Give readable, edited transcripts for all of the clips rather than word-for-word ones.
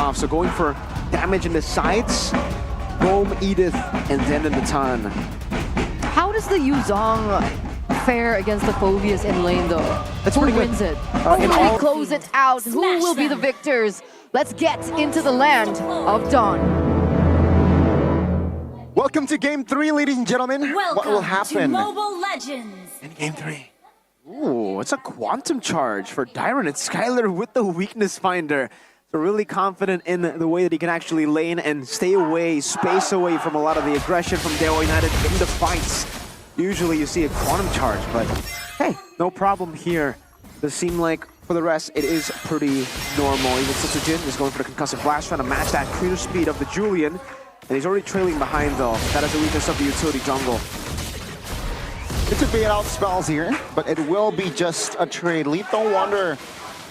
off. So going for damage in the sides, Boom, Edith, and then in the ton. How does the Yuzong fare against the Phobius in lane though? That's Who pretty good. wins it? Who will close it out? Who will be the victors? Let's get into the land of Dawn. Welcome to Game 3, ladies and gentlemen. What will happen to Mobile Legends in Game 3? Ooh, it's a quantum charge for Dyron. It's Skylar with the weakness finder. So really confident in the way that he can actually lane and stay away, space away from a lot of the aggression from DEWA United in the fights. Usually you see a quantum charge, but hey, no problem here. Does seem like for the rest, it is pretty normal. Even Sitsujin is going for the concussive blast, trying to match that cruiser speed of the Julian. And he's already trailing behind though. That is the weakness of the utility jungle. It's a bait out spells here, but it will be just a trade. Lethal Wonder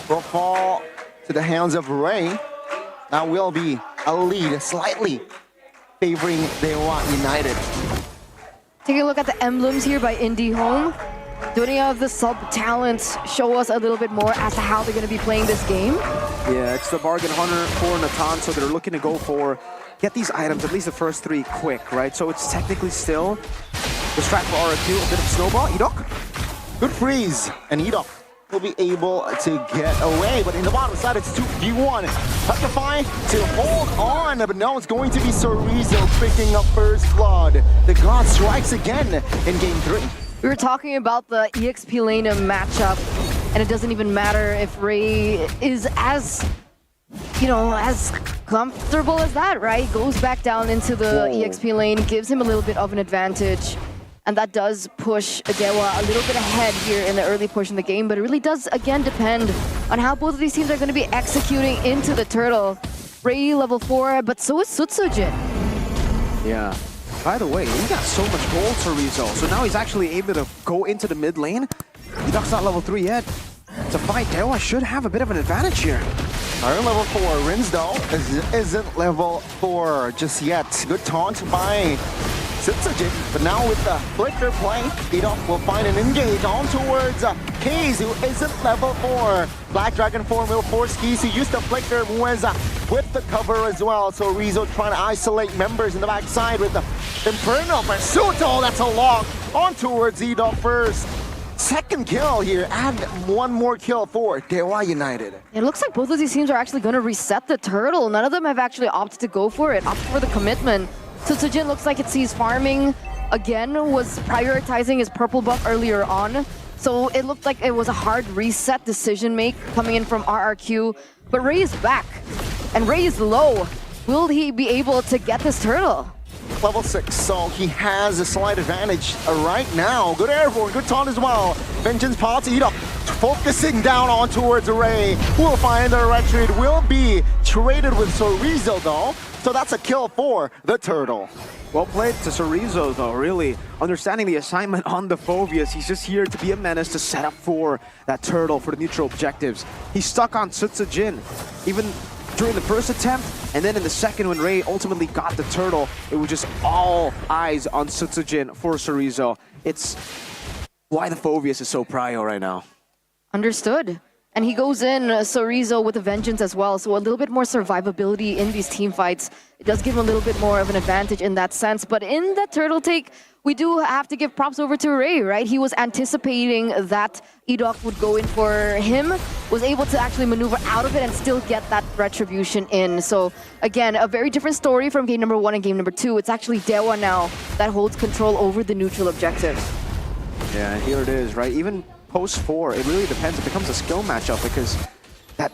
will fall to the hands of Ray. That will be a lead, slightly favoring DEWA United. Taking a look at the emblems here by Indie Home. Do any of the sub-talents show us a little bit more as to how they're going to be playing this game? Yeah, it's the bargain hunter for Natan, so they're looking to go for get these items, at least the first three, quick, right? So it's technically still the strat for RRQ, a bit of snowball. Edok? Good freeze, and Edok will be able to get away, but in the bottom side it's 2v1. Petrify to hold on, but now it's going to be Sorizo picking up first blood. The God strikes again in Game 3. We were talking about the EXP lane matchup, and it doesn't even matter if Ray is as, you know, as comfortable as that, right? Goes back down into the EXP lane, gives him a little bit of an advantage. And that does push DEWA a little bit ahead here in the early portion of the game, but it really does, again, depend on how both of these teams are going to be executing into the turtle. Ray level 4, but so is Sutsujin. Yeah. By the way, he got so much gold for Rizzo, so now he's actually able to go into the mid lane. Edok's not level 3 yet. To fight, DEWA should have a bit of an advantage here. Our level 4, Rins though, isn't level 4 just yet. Good taunt by Sitsujin, but now with the flicker play, Edok will find an engage on towards Kaze, who isn't level 4. Black Dragon form will force Keys to use the flicker with the cover as well. So Rizzo trying to isolate members in the backside with the Infernal Pursuit. Oh, that's a lock on towards Edok first. Second kill here, and one more kill for DEWA United. It looks like both of these teams are actually going to reset the turtle. None of them have actually opted to go for it, opted for the commitment. So Sutsujin looks like it sees farming again, was prioritizing his purple buff earlier on. So it looked like it was a hard reset decision make coming in from RRQ. But Ray is back, and Ray is low. Will he be able to get this turtle? Level 6, so he has a slight advantage right now. Good airborne, good taunt as well. Vengeance Paw to Edok, focusing down on towards Ray, who will find the retreat. Will be traded with Sorizo though, so that's a kill for the turtle. Well played to Sorizo though, really understanding the assignment on the Phobius. He's just here to be a menace, to set up for that turtle for the neutral objectives. He's stuck on Sitsujin, even during the first attempt, and then in the second when Ray ultimately got the turtle, it was just all eyes on Sitsujin for Sorizo. It's why the Phobius is so prio right now. Understood. And he goes in, Sorizo, with a vengeance as well, so a little bit more survivability in these team fights. It does give him a little bit more of an advantage in that sense, but in that turtle take, we do have to give props over to Ray, right? He was anticipating that Edok would go in for him, was able to actually maneuver out of it and still get that retribution in. So again, a very different story from game number 1 and game number 2. It's actually DEWA now that holds control over the neutral objective. Yeah, and here it is, right? Even post 4, it really depends. It becomes a skill matchup because that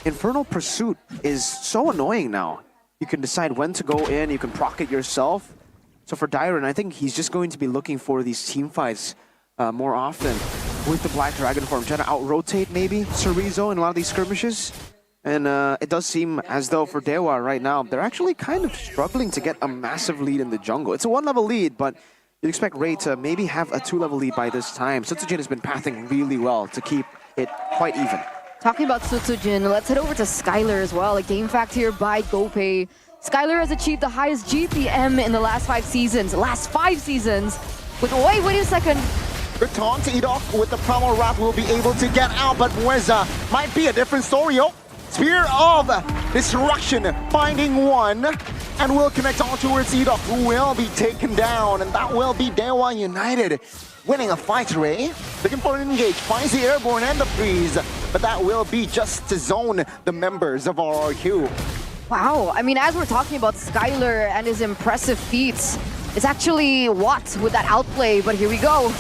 Infernal Pursuit is so annoying now. You can decide when to go in, you can proc it yourself. So for Dyron, I think he's just going to be looking for these team fights more often with the Black Dragon form, trying to out-rotate maybe Sorizo in a lot of these skirmishes. And it does seem as though for DEWA right now, they're actually kind of struggling to get a massive lead in the jungle. It's a 1-level lead, but you'd expect Ray to maybe have a 2-level lead by this time. Sitsujin has been pathing really well to keep it quite even. Talking about Sutsujin, let's head over to Skylar as well. A game fact here by GoPay. Skylar has achieved the highest GPM in the last 5 seasons. With, wait a second. Good taunt to Edok with the promo wrap will be able to get out, but Mueza might be a different story. Oh, Spear of Destruction, finding one, and will connect on towards Edok, who will be taken down, and that will be DEWA United winning a fight, Ray. Looking for an engage, finds the airborne and the freeze, but that will be just to zone the members of RRQ. Wow, I mean, as we're talking about Skylar and his impressive feats, it's actually Watt with that outplay, but here we go.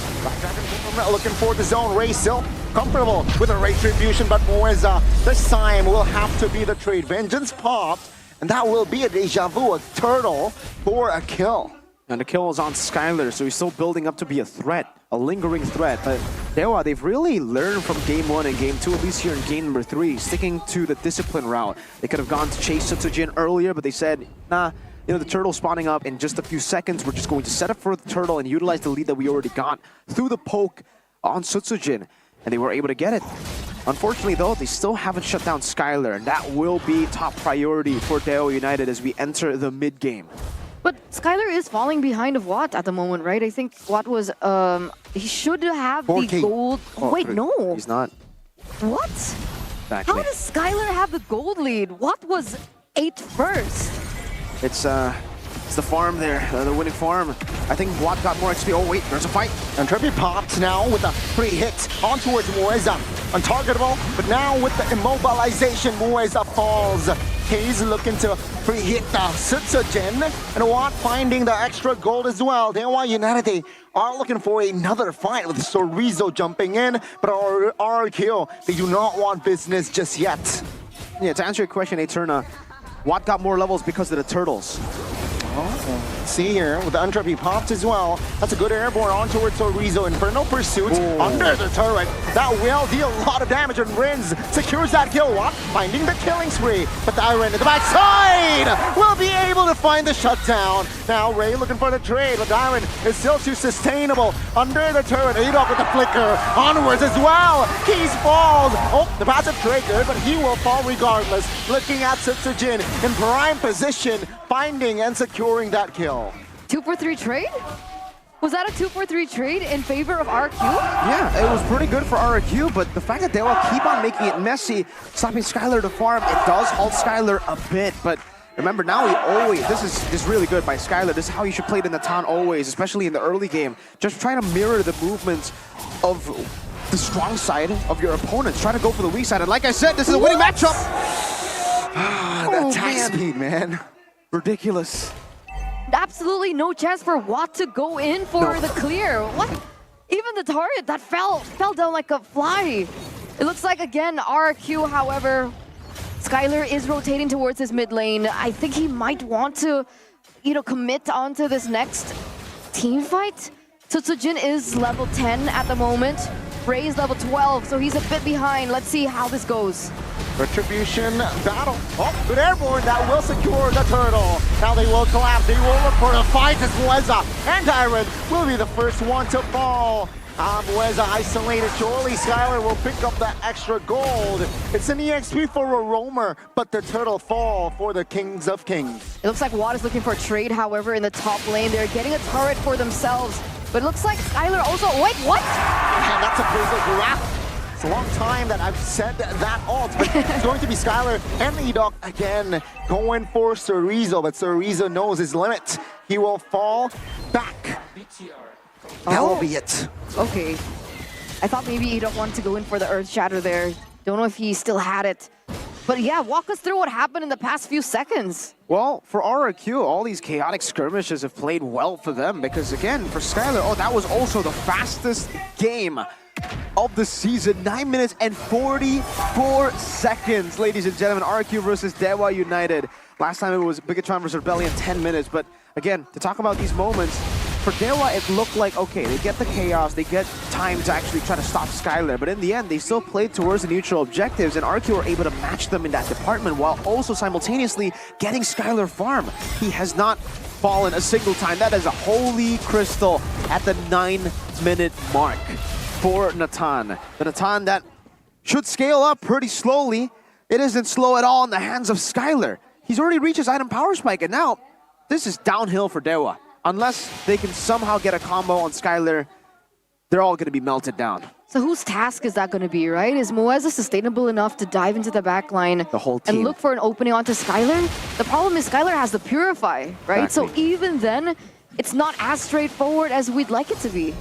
Looking for the zone, Ray still comfortable with a retribution, but Moeza this time will have to be the trade. Vengeance popped, and that will be a deja vu, a turtle for a kill. And the kill is on Skylar, so he's still building up to be a threat, a lingering threat. But DEWA, they've really learned from game 1 and game 2, at least here in game number 3, sticking to the discipline route. They could have gone to chase Sutsujin earlier, but they said, nah, you know, the turtle spawning up in just a few seconds. We're just going to set up for the turtle and utilize the lead that we already got through the poke on Sutsujin. And they were able to get it. Unfortunately, though, they still haven't shut down Skylar, and that will be top priority for DEWA United as we enter the mid-game. But Skylar is falling behind of Watt at the moment, right? I think Watt was, he should have 4K. the gold. Oh, Wait, no. He's not. What? Exactly. How does Skylar have the gold lead? Watt was 8th first. It's the farm there, the winning farm. I think Watt got more XP. Oh wait, there's a fight. And Treppy popped now with a free hit on towards Moeza. Untargetable, but now with the immobilization, Moeza falls. He's looking to free hit Sutsujin, and Watt finding the extra gold as well. DEWA United, they are looking for another fight with Sorizo jumping in, but RRQ, they do not want business just yet. Yeah, to answer your question, Eterna, Watt got more levels because of the turtles. See here, with the Untrappy popped as well. That's a good airborne on towards Sorizo. Infernal Pursuit under the turret. That will deal a lot of damage, and Rins secures that kill. Watt finding the killing spree. But the Iron at the backside will be able to find the shutdown. Now Ray looking for the trade, but Iron is still too sustainable. Under the turret, Edok with the flicker. Onwards as well. Keys falls. Oh, the passive triggered, but he will fall regardless. Looking at Sutsujin in prime position, finding and securing that kill. 2-for-3 trade? Was that a 2-for-3 trade in favor of RRQ? Yeah, it was pretty good for RRQ, but the fact that DEWA keep on making it messy, stopping Skylar to farm, it does halt Skylar a bit, but remember now he always, this is really good by Skylar. This is how you should play the Natan always, especially in the early game. Just try to mirror the movements of the strong side of your opponents. Try to go for the weak side, and like I said, this is a winning matchup. The attack speed, man. Ridiculous. Absolutely no chance for Watt to go in for the clear. What? Even the turret that fell down like a fly. It looks like, again, RRQ, however, Skylar is rotating towards his mid lane. I think he might want to, you know, commit onto this next team fight. Sutsujin is level 10 at the moment. Ray is level 12, so he's a bit behind. Let's see how this goes. Retribution battle. Oh, good airborne. That will secure the turtle. Now they will collapse. They will look for the fight as Moeza and Iron will be the first one to fall. Moeza isolated. Surely Skylar will pick up that extra gold. It's an EXP for a roamer, but the turtle fall for the Kings of Kings. It looks like Watt is looking for a trade, however, in the top lane. They're getting a turret for themselves. But it looks like Skylar also... Wait, what? And that's a crazy graph. It's a long time that I've said that alt, but it's going to be Skylar and Edok again going for Sorizo, but Sorizo knows his limit. He will fall back. That will be it. Okay. I thought maybe Edok wanted to go in for the Earth Shatter there. Don't know if he still had it. But yeah, walk us through what happened in the past few seconds. Well, for RRQ, all these chaotic skirmishes have played well for them because, again, for Skylar, oh, that was also the fastest game of the season. 9 minutes and 44 seconds, ladies and gentlemen. RRQ versus DEWA United. Last time it was Bigatron versus Rebellion, 10 minutes. But again, to talk about these moments, for DEWA, it looked like, okay, they get the chaos, they get time to actually try to stop Skylar, but in the end, they still played towards the neutral objectives, and RRQ were able to match them in that department while also simultaneously getting Skylar farm. He has not fallen a single time. That is a holy crystal at the 9-minute mark for Natan. The Natan that should scale up pretty slowly. It isn't slow at all in the hands of Skylar. He's already reached his item power spike, and now this is downhill for DEWA. Unless they can somehow get a combo on Skylar, they're all going to be melted down. So whose task is that going to be, right? Is Moeza sustainable enough to dive into the back line The whole team. and look for an opening onto Skylar? The problem is Skylar has the Purify, right? Exactly. So even then, it's not as straightforward as we'd like it to be.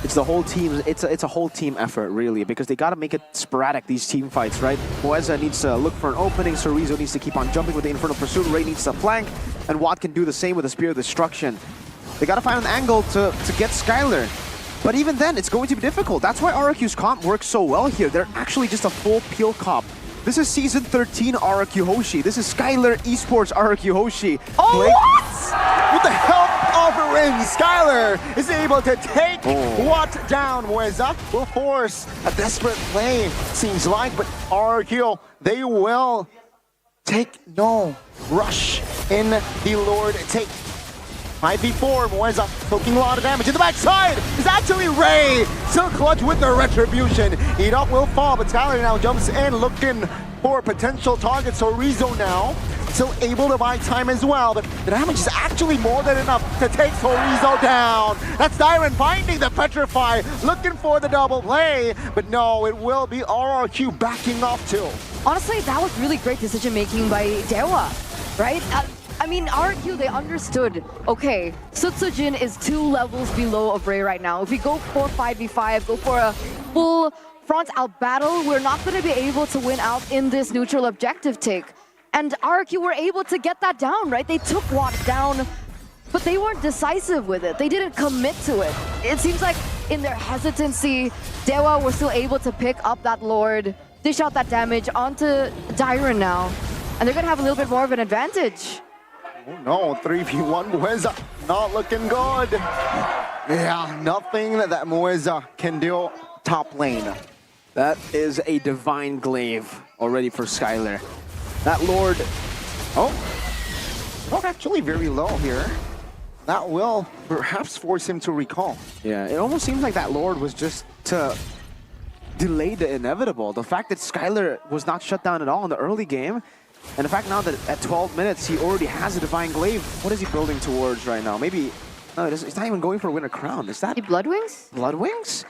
It's the whole team. It's a whole team effort, really, because they got to make it sporadic, these team fights, right? Moeza needs to look for an opening. Sorizo needs to keep on jumping with the Infernal Pursuit. Ray needs to flank, and Watt can do the same with the Spear of Destruction. They got to find an angle to get Skylar. But even then, it's going to be difficult. That's why RRQ's comp works so well here. They're actually just a full peel comp. This is Season 13 RRQ HOSHI. This is Skylar Esports RRQ HOSHI. Oh, what? With the help of Rin, Skylar is able to take Watt down. Moeza will force a desperate play, seems like, but RRQ, they will take no rush in the Lord take. 5v4, Moeza poking a lot of damage in the backside. It's actually Ray, still clutch with the retribution. Edop will fall, but Skylar now jumps in looking for potential targets. So Rizzo now still able to buy time as well, but the damage is actually more than enough to take Rizzo down. That's Dyron finding the Petrify, looking for the double play, but no, it will be RRQ backing off too. Honestly, that was really great decision making by DEWA, right? I mean, RRQ, they understood, okay, Sutsujin is 2 levels below of Ray right now. If we go for 5v5, go for a full front-out battle, we're not going to be able to win out in this neutral objective take. And RRQ were able to get that down, right? They took Watt down, but they weren't decisive with it. They didn't commit to it. It seems like in their hesitancy, DEWA were still able to pick up that Lord, dish out that damage onto Dyron now. And they're going to have a little bit more of an advantage. Oh no, 3v1 Moeza not looking good. Yeah, nothing that Moeza can do top lane. That is a divine glaive already for Skylar. That Lord, Not actually very low here. That will perhaps force him to recall. yeah, it almost seems like that Lord was just to delay the inevitable. The fact that Skylar was not shut down at all in the early game, and the fact now that at 12 minutes he already has a Divine Glaive. What is he building towards right now? Maybe, no, he's not even going for Winter Crown. Is that Blood Wings? Blood Wings?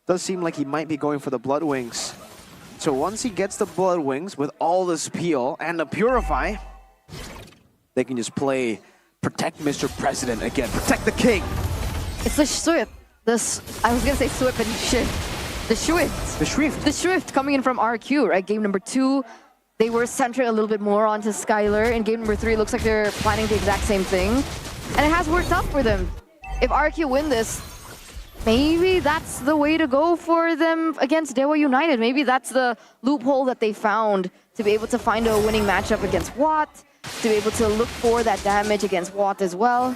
Does seem like he might be going for the Blood Wings. So once he gets the Blood Wings with all this peel and the Purify, they can just play Protect Mr. President again. Protect the King. It's the Swift. I was gonna say Swift and Shift. The Swift. The Shrift. The Swift coming in from RRQ, right? Game number 2, they were centering a little bit more onto Skylar. In game number 3, it looks like they're planning the exact same thing. And it has worked out for them. If RRQ win this, maybe that's the way to go for them against DEWA United. Maybe that's the loophole that they found to be able to find a winning matchup against Watt, to be able to look for that damage against Watt as well.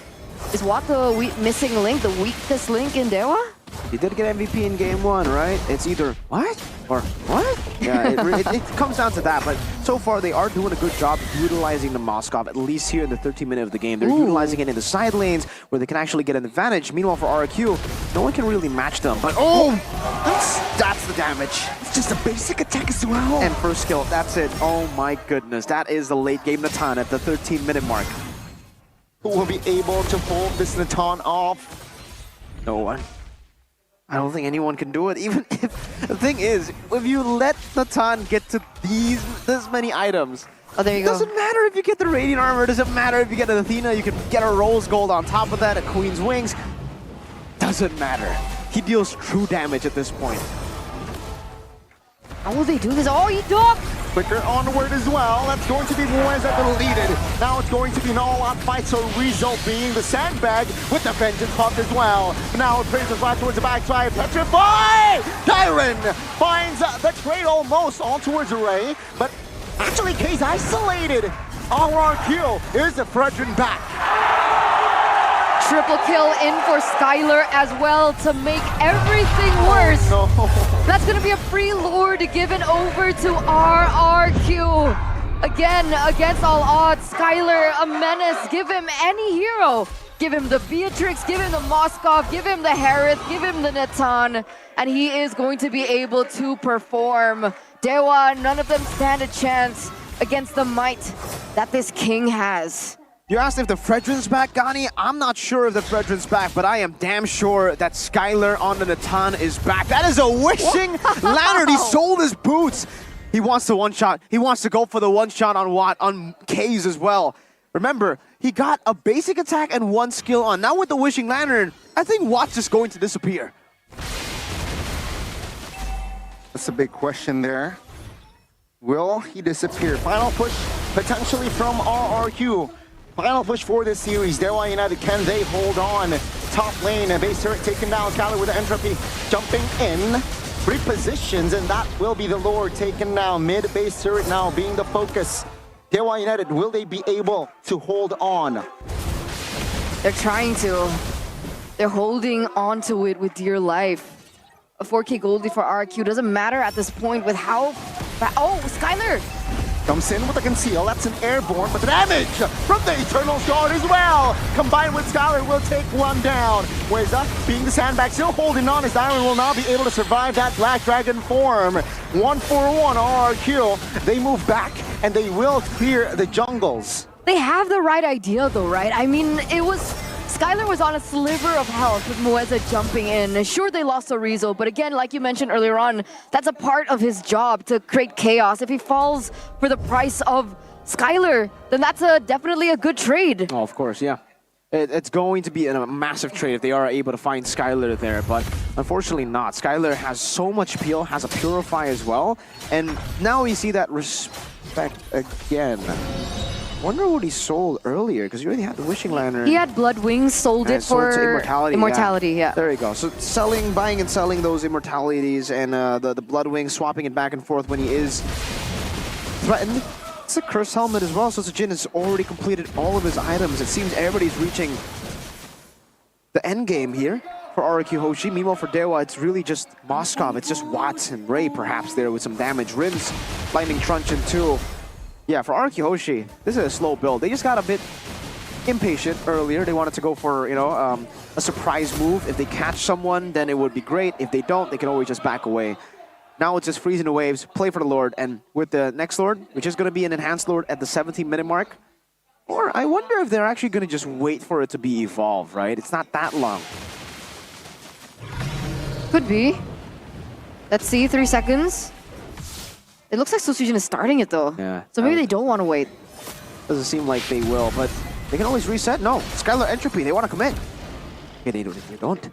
Is Watt the missing link, the weakest link in DEWA? He did get MVP in game 1, right? It's either what or what? Yeah, it comes down to that. But so far, they are doing a good job utilizing the Moskov, at least here in the 13th minute of the game. They're utilizing it in the side lanes where they can actually get an advantage. Meanwhile, for RRQ, no one can really match them. But that's the damage. It's just a basic attack as well. And first kill, that's it. Oh my goodness, that is the late game Natan at the 13-minute mark. Who will be able to hold this Natan off? No one. I don't think anyone can do it, even if... The thing is, if you let Natan get to this many items, Oh, there you it go. doesn't matter if you get the Radiant Armor, it doesn't matter if you get an Athena, you can get a Rose Gold on top of that, a Queen's Wings. Doesn't matter. He deals true damage at this point. How will they do this? Oh, he took! Quicker onward as well. That's going to be Moeza deleted. Now it's going to be an all-out fight, so Rizzo being the sandbag with the Vengeance Puff as well. Now it plays right towards the backside. Petrify! Tyron finds the trade almost on towards Ray, but actually K's isolated. RRQ is the Fredrin back. Triple kill in for Skylar as well to make everything worse. Oh, no. That's gonna be a free Lord given over to RRQ. Again, against all odds, Skylar, a menace. Give him any hero. Give him the Beatrix, give him the Moskov, give him the Harith, give him the Natan, and he is going to be able to perform. DEWA, none of them stand a chance against the might that this king has. You asked if the Fredrin's back, Gani. I'm not sure if the Fredrin's back, but I am damn sure that Skylar on the Natan is back. That is a wishing lantern. He sold his boots. He wants the one shot. He wants to go for the one shot on Watt, on Kaze as well. Remember, he got a basic attack and one skill on. Now with the wishing lantern, I think Watt's just going to disappear. That's a big question there. Will he disappear? Final push potentially from RRQ. Final push for this series. DEWA United, can they hold on? Top lane, base turret taken down. Skylar with the entropy jumping in. Repositions, and that will be the Lord taken down. Mid base turret now being the focus. DEWA United, will they be able to hold on? They're trying to. They're holding on to it with dear life. A 4K Goldie for RRQ doesn't matter at this point with how... Oh, Skylar! Comes in with a conceal, that's an airborne, but the damage from the Eternal Shard as well. Combined with Skylar will take one down. Weza being the sandbag, still holding on as Iron will not be able to survive that Black Dragon form. 1-for-1 RRQ. They move back and they will clear the jungles. They have the right idea though, right? I mean, it was... Skylar was on a sliver of health with Moeza jumping in. Sure, they lost Orizo, but again, like you mentioned earlier on, that's a part of his job to create chaos. If he falls for the price of Skylar, then that's definitely a good trade. Oh, of course, yeah. It's going to be a massive trade if they are able to find Skylar there, but unfortunately not. Skylar has so much peel, has a Purify as well, and now we see that respect again. Wonder what he sold earlier, because he already had the Wishing Lantern. He had Blood Wings, sold it for Immortality. Immortality, yeah. There you go. So selling, buying and selling those Immortalities and the Blood Wings, swapping it back and forth when he is threatened. It's a Curse Helmet as well, so Sejin has already completed all of his items. It seems everybody's reaching the end game here for RRQ HOSHI. Meanwhile for DEWA, it's really just Moskov. It's just Watts and Ray perhaps there with some damage. Rin's Lightning Truncheon too. Yeah, for RRQ HOSHI, this is a slow build. They just got a bit impatient earlier. They wanted to go for, you know, a surprise move. If they catch someone, then it would be great. If they don't, they can always just back away. Now it's just freezing the waves, play for the Lord, and with the next Lord, which is going to be an enhanced Lord at the 17-minute mark, or I wonder if they're actually going to just wait for it to be evolved, right? It's not that long. Could be. Let's see, 3 seconds. It looks like Sojin is starting it though. Yeah. So maybe they don't want to wait. Doesn't seem like they will, but they can always reset. No, Skylar Entropy, they want to commit. Yeah, they don't.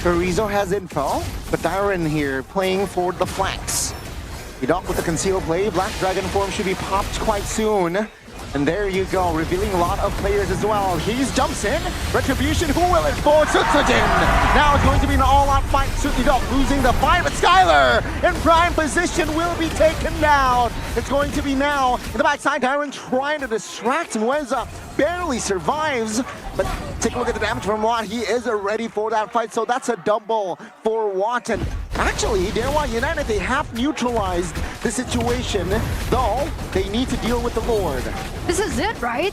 Chorizo has info, but Darren here playing for the flanks. Edok with the concealed play. Black Dragon form should be popped quite soon. And there you go, revealing a lot of players as well. He jumps in. Retribution, who will it for? Tsutsujin. Now it's going to be an all-out fight. Edok losing the fight, but Skylar in prime position will be taken down. It's going to be now in the backside. Darren trying to distract Mueza. Barely survives, but take a look at the damage from Watt. He is ready for that fight, so that's a double for Watt. And actually, DEWA United, they have neutralized the situation, though they need to deal with the Lord. This is it, right?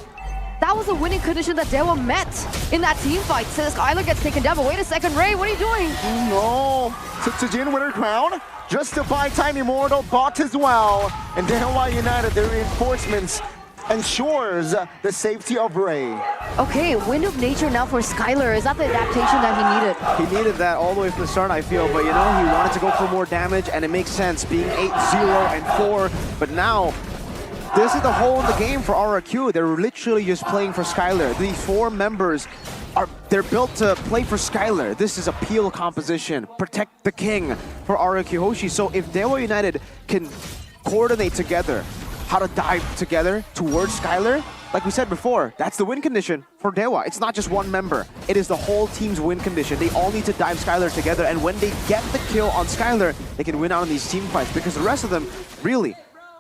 That was a winning condition that DEWA met in that team fight. Says Skylar gets taken down, but wait a second, Ray, what are you doing? No, Tsujin with her crown, just to buy Time Immortal, bought as well. And DEWA United, their reinforcements ensures the safety of Ray. Okay, Wind of Nature now for Skylar. Is that the adaptation that he needed? He needed that all the way from the start, I feel, but you know, he wanted to go for more damage, and it makes sense, being 8-0 and 4, but now, this is the hole in the game for RRQ. They're literally just playing for Skylar. These 4 members, they're built to play for Skylar. This is a peel composition, protect the king for RRQ HOSHI. So if DEWA United can coordinate together, how to dive together towards Skylar, like we said before, that's the win condition for DEWA. It's not just one member. It is the whole team's win condition. They all need to dive Skylar together, and when they get the kill on Skylar, they can win out on these team fights, because the rest of them, really,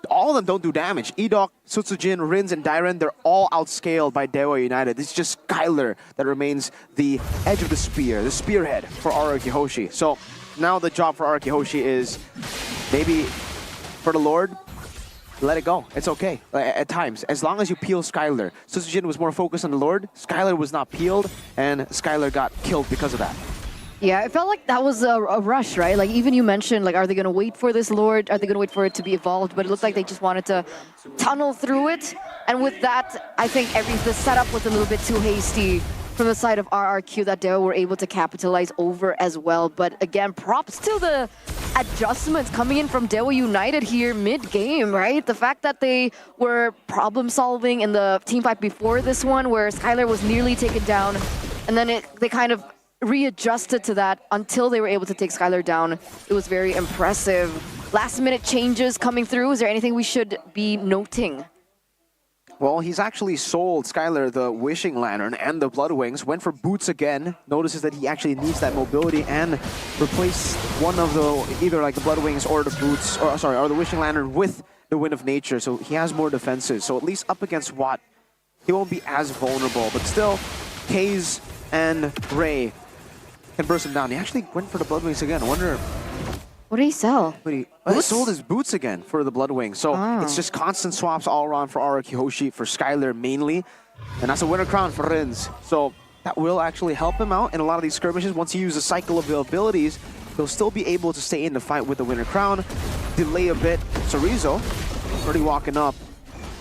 all of them don't do damage. Edok, Tsutsujin, Rins, and Dairen, they're all outscaled by DEWA United. It's just Skylar that remains the edge of the spear, the spearhead for RRQ HOSHI. So now the job for RRQ HOSHI is maybe for the Lord, let it go. It's okay at times, as long as you peel Skylar. Tsutsujin was more focused on the Lord. Skylar was not peeled, and Skylar got killed because of that. Yeah, it felt like that was a rush, right? Like even you mentioned, like, are they going to wait for this Lord? Are they going to wait for it to be evolved? But it looked like they just wanted to tunnel through it. And with that, I think the setup was a little bit too hasty from the side of RRQ that DEWA were able to capitalize over as well. But again, props to the adjustments coming in from DEWA United here mid-game, right? The fact that they were problem-solving in the teamfight before this one, where Skylar was nearly taken down, and then they kind of readjusted to that until they were able to take Skylar down. It was very impressive. Last-minute changes coming through. Is there anything we should be noting? Well, he's actually sold Skylar the Wishing Lantern and the Blood Wings, went for Boots again, notices that he actually needs that mobility, and replaced one of the, either like the Blood Wings or the Boots, or sorry, or the Wishing Lantern with the Wind of Nature, so he has more defenses. So at least up against Watt, he won't be as vulnerable, but still, Kaze and Ray can burst him down. He actually went for the Blood Wings again. I wonder... What did he sell? He sold his boots again for the Blood Wings. So it's just constant swaps all around for RRQ HOSHI, for Skylar mainly. And that's a winner crown for Rins. So that will actually help him out in a lot of these skirmishes. Once he uses a cycle of abilities, he'll still be able to stay in the fight with the winner crown, delay a bit. Sorizo already walking up.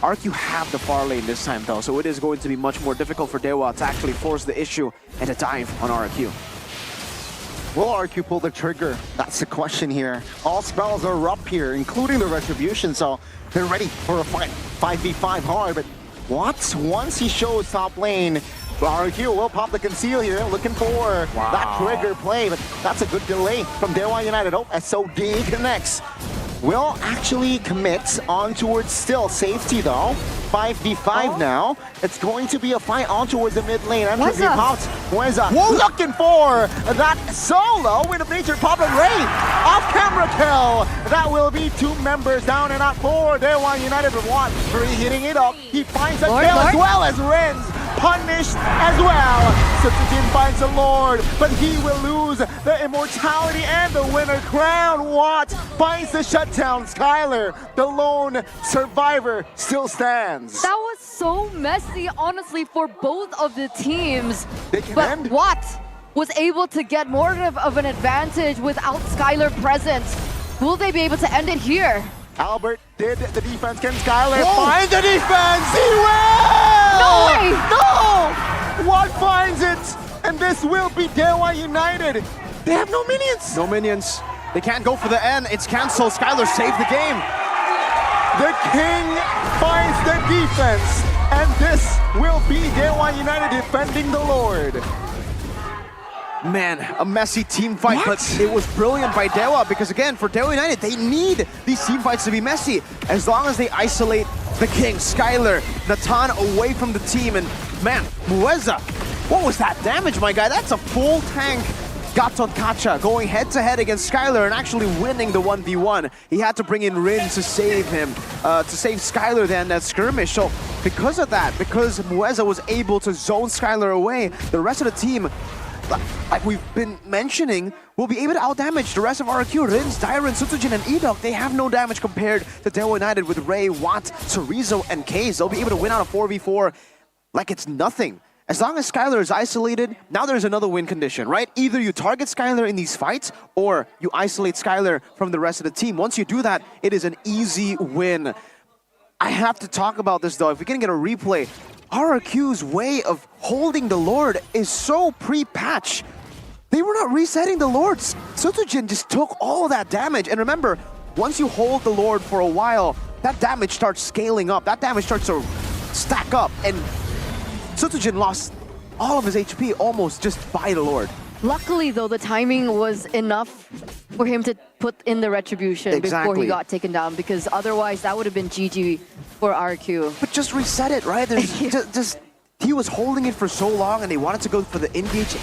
RRQ have the far lane this time though, so it is going to be much more difficult for DEWA to actually force the issue and to dive on RRQ. Will RRQ pull the trigger? That's the question here. All spells are up here, including the Retribution, so they're ready for a fight. 5v5 hard, but once he shows top lane, RRQ will pop the conceal here, looking for that trigger play, but that's a good delay from DEWA United. Oh, SOD connects. Will actually commit on towards still safety though. 5v5 now. It's going to be a fight on towards the mid lane. Weza looking for that solo. Wind of Nature, Pop and Ray. Off camera kill. That will be 2 members down and not 4. DEWA United with 1. 3 hitting it up. He finds a kill as well as Renz. Punished as well. Substitute finds the Lord, but he will lose the immortality and the winner crown. Watt finds the shutdown. Skylar, the lone survivor, still stands. That was so messy, honestly, for both of the teams. But Watt was able to get more of an advantage without Skylar present. Will they be able to end it here? Albert did the defense. Can Skylar find the defense? He will! No way! No! Watt finds it, and this will be DEWA United. They have no minions. No minions. They can't go for the end. It's cancelled. Skylar saved the game. The King finds the defense, and this will be DEWA United defending the Lord. Man, a messy team fight, but it was brilliant by DEWA because, again, for DEWA United, they need these team fights to be messy. As long as they isolate the King, Skylar, Natan away from the team, and man, Mueza, what was that damage, my guy? That's a full tank Gatot Kacha going head-to-head against Skylar and actually winning the 1v1. He had to bring in Rin to save him, to save Skylar then that skirmish. So because of that, because Mueza was able to zone Skylar away, the rest of the team, like we've been mentioning, will be able to outdamage the rest of RRQ. Rins, Dyron, Sutujin, and Edok, they have no damage compared to DEWA United with Ray, Watt, Sorizo, and Kaze. They'll be able to win out of 4v4 like it's nothing. As long as Skylar is isolated, now there's another win condition, right? Either you target Skylar in these fights, or you isolate Skylar from the rest of the team. Once you do that, it is an easy win. I have to talk about this though. If we can get a replay, RRQ's way of holding the Lord is so pre-patch. They were not resetting the Lords. Sutujin just took all that damage. And remember, once you hold the Lord for a while, that damage starts scaling up. That damage starts to stack up. And Sutujin lost all of his HP almost just by the Lord. Luckily, though, the timing was enough for him to put in the retribution before he got taken down, because otherwise that would have been GG for RRQ. But just reset it, right? There's he was holding it for so long and they wanted to go for the engage.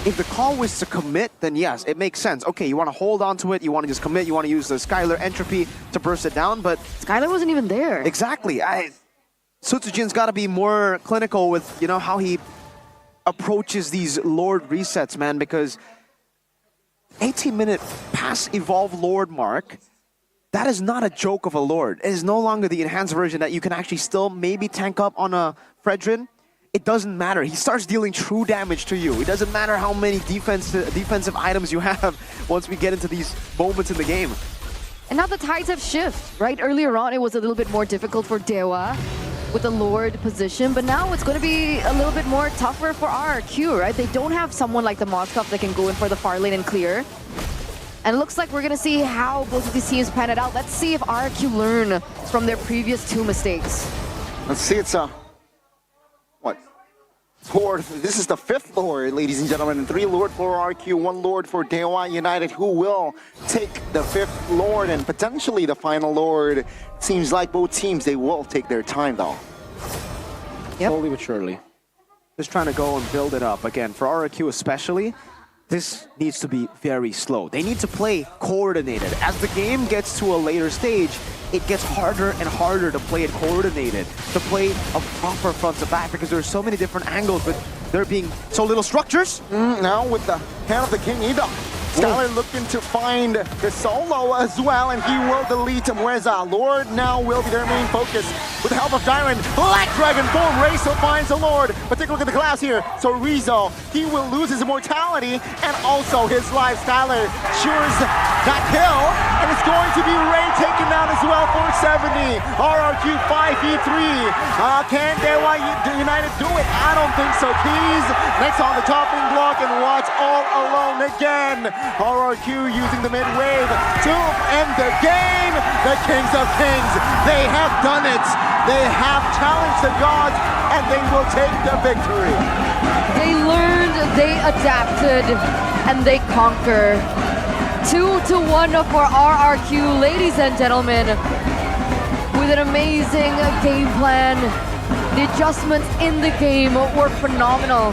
If the call was to commit, then yes, it makes sense. Okay, you want to hold on to it, you want to just commit, you want to use the Skylar entropy to burst it down, but Skylar wasn't even there. Exactly. Sutujin's got to be more clinical with, you know, how he approaches these Lord resets, man, because 18-minute pass evolve Lord mark, that is not a joke of a Lord. It is no longer the enhanced version that you can actually still maybe tank up on a Fredrin. it doesn't matter. He starts dealing true damage to you. It doesn't matter how many defensive items you have once we get into these moments in the game. And now the tides have shifted, right? Earlier on, it was a little bit more difficult for DEWA with the Lord position, but now it's going to be a little bit more tougher for RRQ, right? They don't have someone like the Moskov that can go in for the far lane and clear. And it looks like we're going to see how both of these teams pan it out. Let's see if RRQ learn from their previous 2 mistakes. Let's see, it's what? Fourth. This is the 5th Lord, ladies and gentlemen. And 3 Lord for RRQ, 1 Lord for DEWA United, who will take the 5th Lord and potentially the final Lord. Seems like both teams, they will take their time though. Yep. Slowly but surely. Just trying to go and build it up. Again, for RRQ especially, this needs to be very slow. They need to play coordinated. As the game gets to a later stage, it gets harder and harder to play it coordinated, to play a proper front to back, because there's so many different angles, but there being so little structures. Now with the hand of the King Ida, Skylar looking to find the solo as well, and he will delete Mweza. Lord now will be their main focus. With the help of Dyron, Black Dragon Form, Razo finds the Lord. But take a look at the class here. So Rizzo, he will lose his immortality and also his life. Skylar ensures that kill, and it's going to be Ray taken down as well for 70. RRQ 5v3. Can DEWA United do it? I don't think so. Keys next on the topping block, and Watts all alone again. RRQ using the mid wave to end the game. The Kings of Kings, they have done it. They have challenged the gods, and they will take the victory. They learned, they adapted, and they conquer. 2-1 for RRQ, ladies and gentlemen, with an amazing game plan. The adjustments in the game were phenomenal.